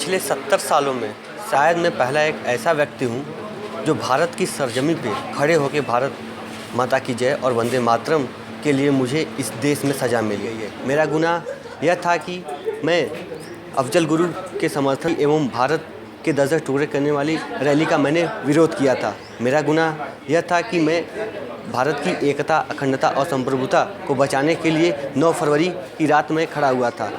पिछले 70 सालों में शायद मैं पहला एक ऐसा व्यक्ति हूँ जो भारत की सरजमी पे खड़े होकर भारत माता की जय और वंदे मातरम के लिए मुझे इस देश में सज़ा मिल गई है। मेरा गुनाह यह था कि मैं अफजल गुरु के समर्थन एवं भारत के 10 टुकड़े करने वाली रैली का मैंने विरोध किया था। मेरा गुनाह यह था कि मैं भारत की एकता, अखंडता और संप्रभुता को बचाने के लिए 9 फरवरी की रात में खड़ा हुआ था।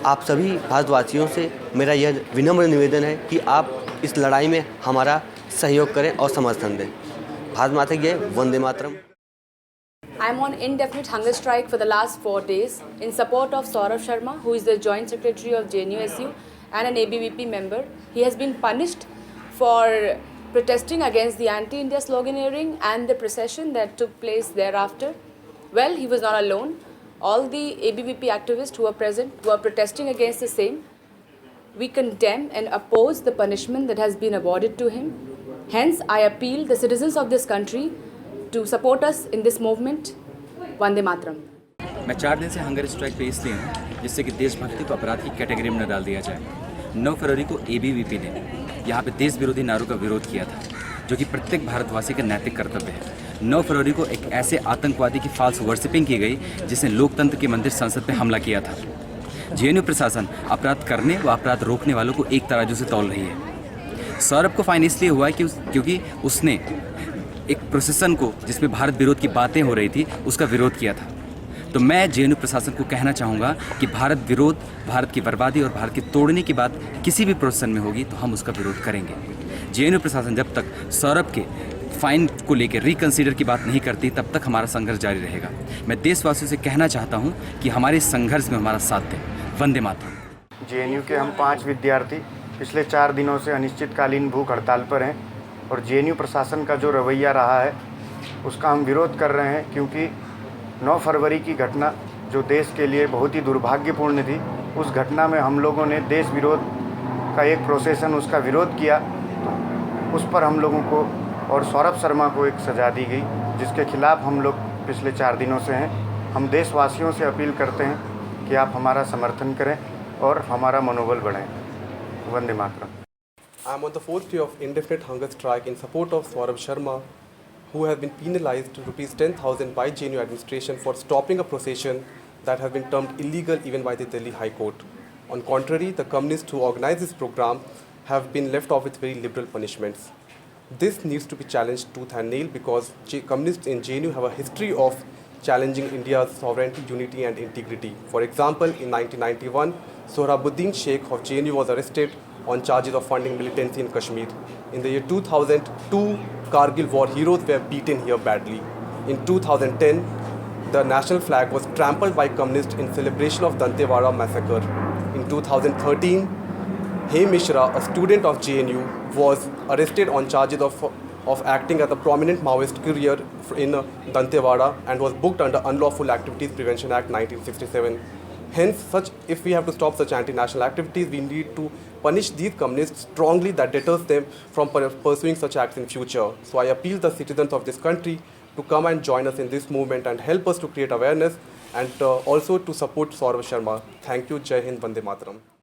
आप सभी भारतवासियों से मेरा यह विनम्र निवेदन है कि आप इस लड़ाई में हमारा सहयोग करें और समर्थन दें। भारत माता की जय, Vande Mataram. I'm on indefinite hunger strike for the last 4 days in support of Saurav Sharma, who is the Joint Secretary of JNUSU and an ABVP member. He has been punished for protesting against the anti-India sloganeering and the procession that took place thereafter. Well, he was not alone. All the ABVP activists who were present were protesting against the same. We condemn and oppose the punishment that has been awarded to him. Hence, I appeal the citizens of this country to support us in this movement. Vande Mataram. मैं 4 दिन से hunger strike पे इसलिए हूँ जिससे कि देशभक्ति को अपराध की कैटेगरी में न डाल दिया जाए। 9 फरवरी को ABVP ने यहाँ पे देश विरोधी नारों का विरोध किया था, जो कि प्रत्येक भारतवासी का नैतिक कर्तव्य है। 9 फरवरी को एक ऐसे आतंकवादी की फाल्स वर्शिपिंग की गई जिसने लोकतंत्र के मंदिर संसद पे हमला किया था। JNU प्रशासन अपराध करने व अपराध रोकने वालों को एक तराजू से तौल रही है। सौरभ को फाइन इसलिए हुआ है क्योंकि उसने एक प्रोसेसन को जिसमें भारत विरोध की बातें हो रही थी उसका विरोध किया था। तो मैं JNU प्रशासन को कहना चाहूँगा कि भारत विरोध, भारत की बर्बादी और भारत की तोड़ने की बात किसी भी प्रोसेसन में होगी तो हम उसका विरोध करेंगे। JNU प्रशासन जब तक सौरभ के फाइन को लेकर रिकंसीडर की बात नहीं करती तब तक हमारा संघर्ष जारी रहेगा। मैं देशवासियों से कहना चाहता हूँ कि हमारे संघर्ष में हमारा साथ दें। वंदे मातरम। JNU के हम 5 विद्यार्थी पिछले 4 दिनों से अनिश्चितकालीन भूख हड़ताल पर हैं और JNU प्रशासन का जो रवैया रहा है उसका हम विरोध कर रहे हैं, क्योंकि 9 फरवरी की घटना जो देश के लिए बहुत ही दुर्भाग्यपूर्ण थी, उस घटना में हम लोगों ने देश विरोध का एक प्रोसेसन उसका विरोध किया, तो उस पर हम लोगों को और सौरभ शर्मा को एक सज़ा दी गई, जिसके खिलाफ़ हम लोग पिछले 4 दिनों से हैं। हम देशवासियों से अपील करते हैं कि आप हमारा समर्थन करें और हमारा मनोबल बढ़ाएं। Vande Mataram. I am on the 4th day of indefinite hunger strike in support of Saurabh Sharma, who has been penalized ₹10,000 by JNU administration for stopping a procession that has been termed illegal even by the Delhi High Court. On contrary, the communists who organized this program have been left off with very liberal punishments. This needs to be challenged tooth and nail because communists in JNU have a history of challenging India's sovereignty, unity and integrity. For example, in 1991, Sohrabuddin Sheikh of JNU was arrested on charges of funding militancy in Kashmir. In the year 2000, 2 Kargil war heroes were beaten here badly. In 2010, the national flag was trampled by communists in celebration of Dantewada massacre. In 2013, Hey Mishra, a student of JNU, was arrested on charges of acting as a prominent Maoist courier in Dantewada and was booked under Unlawful Activities Prevention Act 1967. Hence, if we have to stop such anti-national activities, we need to punish these communists strongly that deters them from pursuing such acts in future. So I appeal the citizens of this country to come and join us in this movement and help us to create awareness and also to support Saurabh Sharma. Thank you. Jai Hind, Vande Mataram.